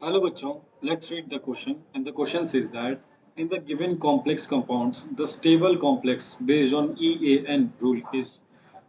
Hello बच्चों, let's read the question and the question says that in the given complex compounds the stable complex based on EAN rule is।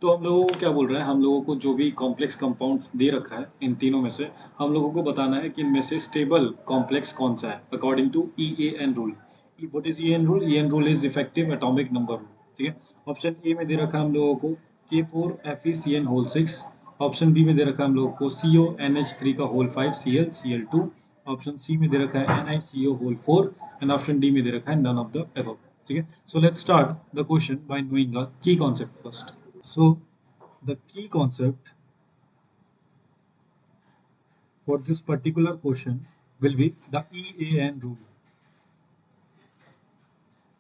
तो हम लोगों को क्या बोल रहा है, हम लोगों को जो भी कॉम्प्लेक्स कंपाउंड दे रखा है इन तीनों में से हम लोगों को बताना है कि इनमें से स्टेबल कॉम्प्लेक्स कौन सा है according to EAN rule. What is EAN rule? EAN rule is effective atomic number rule. ठीक है, ऑप्शन ए में दे रखा है हम लोगों को K4FeCN होल 6। ऑप्शन बी में दे रखा है हम लोगों को CONH3 का होल 5 ClCl2। ऑप्शन सी में दे रखा है NiCO whole 4 and option D में दे रखा है नन ऑफ द अबव। ठीक है, so let's start the question by knowing the key concept first. So the key concept for this particular question will be the EAN rule।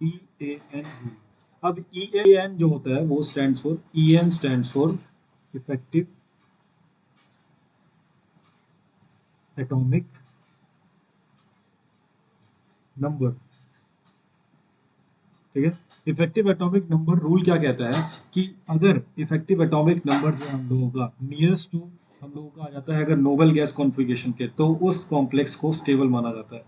EAN rule। अब EAN जो होता है वो stands for EN stands for effective atomic number। ठीक है, effective atomic number rule क्या कहता है कि अगर इफेक्टिव एटॉमिक नंबर जो हम लोगों का नियरेस्ट टू हम लोगों का आ जाता है अगर नोबल गैस कॉन्फ़िगरेशन के, तो उस कॉम्प्लेक्स को स्टेबल माना जाता है।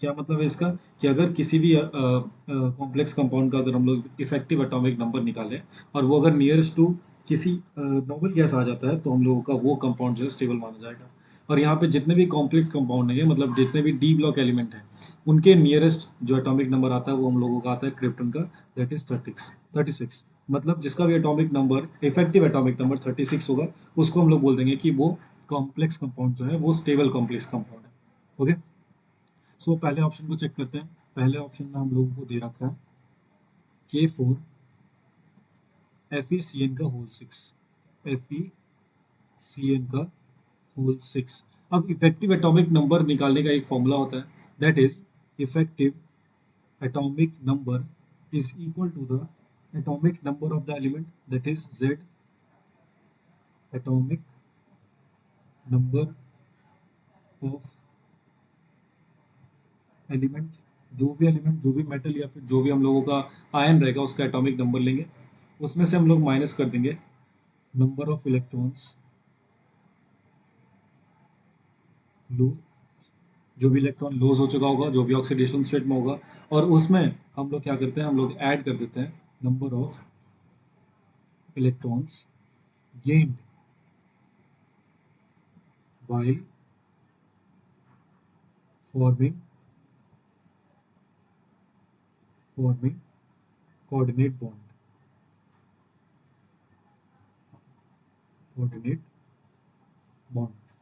क्या मतलब है इसका कि अगर किसी भी कॉम्प्लेक्स कंपाउंड का अगर हम लोग इफेक्टिव एटॉमिक नंबर निकालें और वो अगर नियरेस्ट टू किसी नोबल गैस आ जाता है तो हम लोगों का वो कंपाउंड जो है स्टेबल माना जाएगा। और यहाँ पे जितने भी कॉम्प्लेक्स कंपाउंड है मतलब जितने भी डी ब्लॉक एलिमेंट हैं उनके नियरेस्ट जो एटॉमिक नंबर आता है वो हम लोगों का आता है क्रिप्टन का, दैट इज 36। मतलब जिसका भी atomic number effective atomic number 36 होगा उसको हम लोग बोल देंगे कि वो कॉम्प्लेक्स कंपाउंड जो है वो स्टेबल कॉम्प्लेक्स कंपाउंड है। ओके, सो पहले ऑप्शन को चेक करते हैं। पहले ऑप्शन में हम लोगों को दे रखा है K4FeCN का होल 6। FeCN का होल 6। अब इफेक्टिव एटॉमिक नंबर निकालने का एक फॉर्मूला होता है, that is effective atomic number is equal to the atomic number of the element, that is Z atomic number of element। जो भी मेटल या फिर जो भी हम लोगों का आयन रहेगा उसका एटॉमिक नंबर लेंगे, उसमें से हम लोग माइनस कर देंगे नंबर ऑफ इलेक्ट्रॉन्स लो, जो भी इलेक्ट्रॉन लॉस हो चुका होगा, जो भी ऑक्सीडेशन स्टेट में होगा, और उसमें हम लोग क्या करते हैं, हम लोग ऐड कर देते हैं number of electrons gained while forming coordinate bond।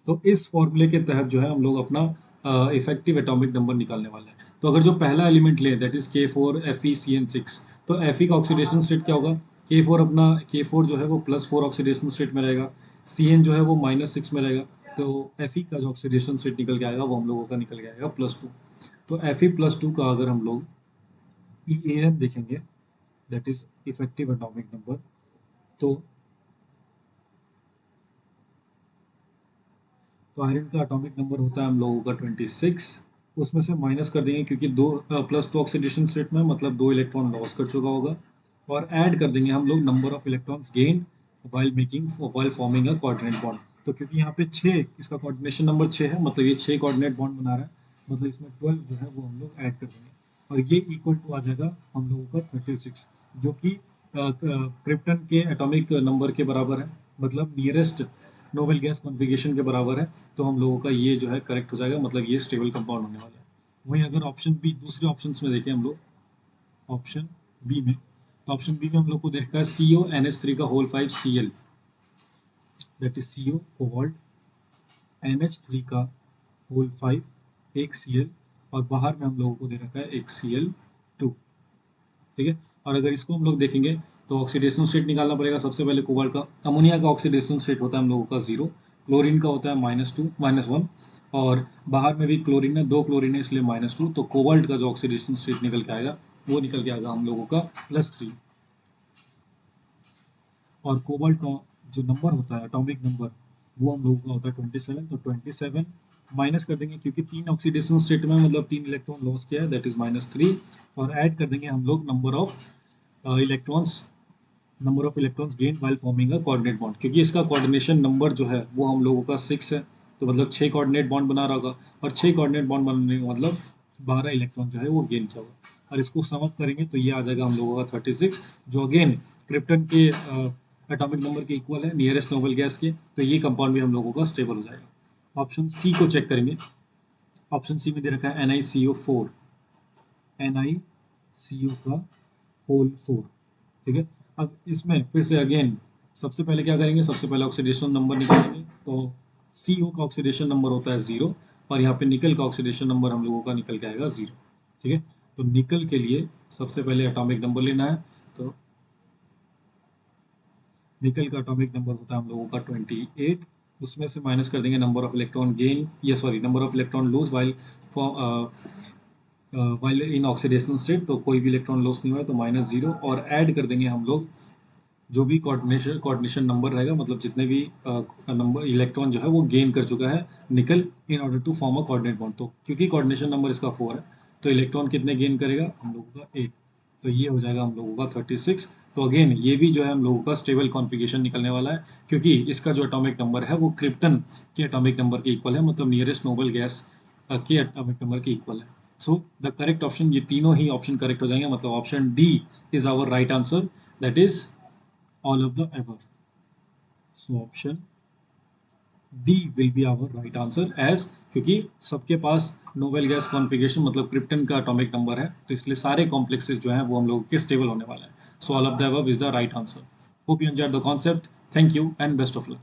तो इस फॉर्मूले के तहत जो है हम लोग अपना इफेक्टिव एटॉमिक नंबर निकालने वाले हैं। तो अगर जो पहला एलिमेंट ले दैट इज K4FeCN6, तो Fe का ऑक्सीडेशन स्टेट क्या होगा, K4 जो है वो +4 ऑक्सीडेशन स्टेट में रहेगा, Cn जो है वो -6 में रहेगा। तो Fe का जो ऑक्सीडेशन स्टेट निकल के आएगा वो हम लोगों का निकल के आएगा +2। तो Fe+2 का अगर हम लोग EAN देखेंगे that is effective atomic number, तो आयरन का एटॉमिक नंबर होता है हम लोगों का 26। उसमें से माइनस कर देंगे क्योंकि दो +2 ऑक्सीडेशन स्टेट में मतलब 2 इलेक्ट्रॉन लॉस कर चुका होगा, और ऐड कर देंगे हम लोग number of electrons gain while forming a coordinate bond. तो क्योंकि यहाँ पे 6 इसका कोऑर्डिनेशन नंबर 6 है मतलब ये 6 कोऑर्डिनेट बॉन्ड बना रहा है, मतलब इसमें 12 जो है वो हम लोग ऐड कर देंगे और ये इक्वल टू आ जाएगा हम लोगों का 36, जो कि क्रिप्टन के एटॉमिक नंबर के बराबर है, मतलब नियरेस्ट नोबेल गैस कॉन्फ़िगरेशन के बराबर है। तो हम लोगों का ये जो है करेक्ट हो जाएगा, मतलब ये स्टेबल कंपाउंड होने वाला है। वहीं अगर ऑप्शन बी दूसरे ऑप्शंस में देखें हम लोग, ऑप्शन बी में, तो ऑप्शन बी में हम लोग को देखा है CONH3 का whole 5 Cl, that is CO cobalt, NH3 का होल 5 एक Cl, और बाहर में हम लोगों को दे रखा है एक Cl2। ठीक है, और अगर इसको हम लोग देखेंगे तो ऑक्सीडेशन स्टेट निकालना पड़ेगा सबसे पहले कोबाल्ट का। अमोनिया का ऑक्सीडेशन स्टेट होता है हम लोगों का 0, क्लोरीन का होता है -2 -1, और बाहर में भी क्लोरीन है, 2 क्लोरीन है इसलिए -2। तो कोबाल्ट का जो ऑक्सीडेशन स्टेट निकल के आएगा वो निकल के आएगा हम लोगों का +3। और कोबाल्ट का जो नंबर होता है एटॉमिक नंबर वो हम लोगों का होता है 27। तो 27 माइनस कर देंगे क्योंकि 3 ऑक्सीडेशन स्टेट में मतलब 3 इलेक्ट्रॉन लॉस किया है, दैट इज -3, और ऐड कर देंगे हम लोग electrons number of electrons gain while forming a coordinate bond, क्योंकि इसका कोऑर्डिनेशन नंबर जो है वो हम लोगों का 6 है। तो मतलब 6 कोऑर्डिनेट बॉन्ड बना रहा होगा, और 6 कोऑर्डिनेट बॉन्ड बनने का मतलब 12 इलेक्ट्रॉन जो है वो गेन किया होगा। और इसको सम अप करेंगे तो ये आ जाएगा हम लोगों का 36, जो अगेन क्रिप्टन के एटॉमिक नंबर के इक्वल है नियरेस्ट नोबल गैस के, तो ये कंपाउंड भी हम लोगों का स्टेबल हो जाएगा। ऑप्शन सी को चेक करेंगे। ऑप्शन सी में दे रखा है NiCO4, NiCO का होल 4, ठीक है। अब इसमें फिर से अगेन सबसे पहले क्या करेंगे, सबसे पहले ऑक्सीडेशन नंबर निकालेंगे, तो CO का ऑक्सीडेशन नंबर होता है 0, और यहाँ पे निकल का ऑक्सीडेशन नंबर हम लोगों का निकल के आएगा 0, ठीक है। तो निकल के लिए सबसे पहले एटॉमिक नंबर लेना है, तो निकल का एटॉमिक नंबर होता है हम लोगों का 28, उसमें से माइनस कर देंगे नंबर ऑफ इलेक्ट्रॉन गेन, या sorry number of electron lose while in oxidation state, तो कोई भी इलेक्ट्रॉन लॉस नहीं हुआ है तो -0, और ऐड कर देंगे हम लोग जो भी कोऑर्डिनेशन नंबर रहेगा, मतलब जितने भी नंबर इलेक्ट्रॉन जो है वो गेन कर चुका है nickel in order to form a coordinate bond. तो क्योंकि कोऑर्डिनेशन नंबर इसका 4 है, तो इलेक्ट्रॉन कितने गेन करेगा हम लोगों का 8, तो ये हो जाएगा हम लोगों का 36। तो अगेन ये भी जो है हम लोगों का स्टेबल कॉन्फ़िगरेशन निकलने वाला है, क्योंकि इसका जो एटॉमिक नंबर है वो क्रिप्टन के एटॉमिक नंबर के इक्वल है, मतलब नियरेस्ट नोबल गैस के एटॉमिक नंबर के इक्वल है। सो द करेक्ट ऑप्शन, ये तीनों ही ऑप्शन करेक्ट हो जाएंगे, मतलब option D is our right answer, that is all of the above. So option D will be our right answer, as क्योंकि सबके पास नोबेल गैस कॉन्फ़िगरेशन मतलब krypton का atomic number है, तो इसलिए सारे कॉम्प्लेक्सेस जो हैं वो हम लोग के स्टेबल होने वाले हैं। So all of the above is the right answer. Hope you enjoyed the concept. Thank you and best of luck.